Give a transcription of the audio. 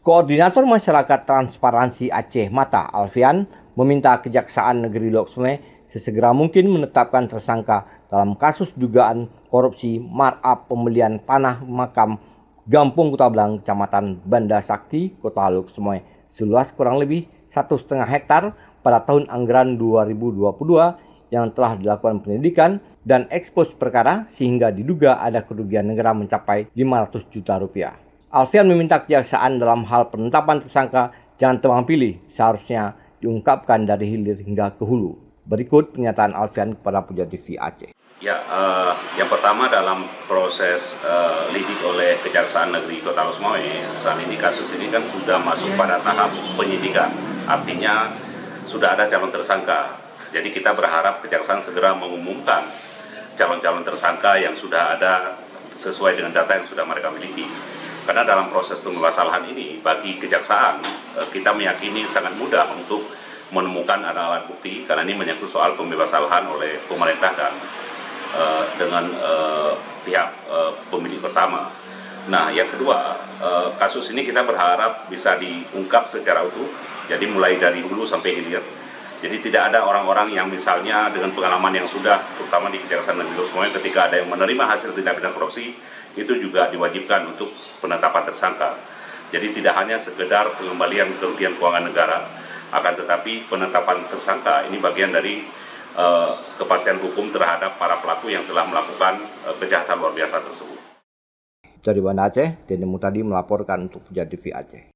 Koordinator Masyarakat Transparansi Aceh Mata Alfian meminta Kejaksaan Negeri Lok Sume sesegera mungkin menetapkan tersangka dalam kasus dugaan korupsi markup pembelian tanah makam Gampung Kutablang, Kecamatan Banda Sakti, Kota Lok Sume, seluas kurang lebih 1,5 hektar pada tahun anggaran 2022 yang telah dilakukan penyelidikan dan ekspos perkara sehingga diduga ada kerugian negara mencapai 500 juta rupiah. Alfian meminta kejaksaan dalam hal penetapan tersangka jangan tebang pilih, seharusnya diungkapkan dari hilir hingga ke hulu. Berikut pernyataan Alfian kepada Puja TV Aceh. Ya, yang pertama dalam proses lidik oleh Kejaksaan Negeri Kota Lok Sume, saat ini kasus ini kan sudah masuk pada tahap penyidikan, artinya sudah ada calon tersangka. Jadi kita berharap Kejaksaan segera mengumumkan calon-calon tersangka yang sudah ada sesuai dengan data yang sudah mereka miliki. Karena dalam proses pembebasan lahan ini, bagi Kejaksaan, kita meyakini sangat mudah untuk menemukan alat bukti, karena ini menyangkut soal pembebasan lahan oleh pemerintah dan dengan pihak pemilik pertama. Nah, yang kedua, kasus ini kita berharap bisa diungkap secara utuh, jadi mulai dari hulu sampai hilir. Jadi tidak ada orang-orang yang misalnya dengan pengalaman yang sudah, terutama di Kejaksaan Negeri Lok Sume, ketika ada yang menerima hasil tindak pidana korupsi, itu juga diwajibkan untuk penetapan tersangka. Jadi tidak hanya sekedar pengembalian kerugian keuangan negara, akan tetapi penetapan tersangka ini bagian dari kepastian hukum terhadap para pelaku yang telah melakukan kejahatan luar biasa tersebut. Dari Banda Aceh, Deni Mutadi melaporkan untuk Puja TV Aceh.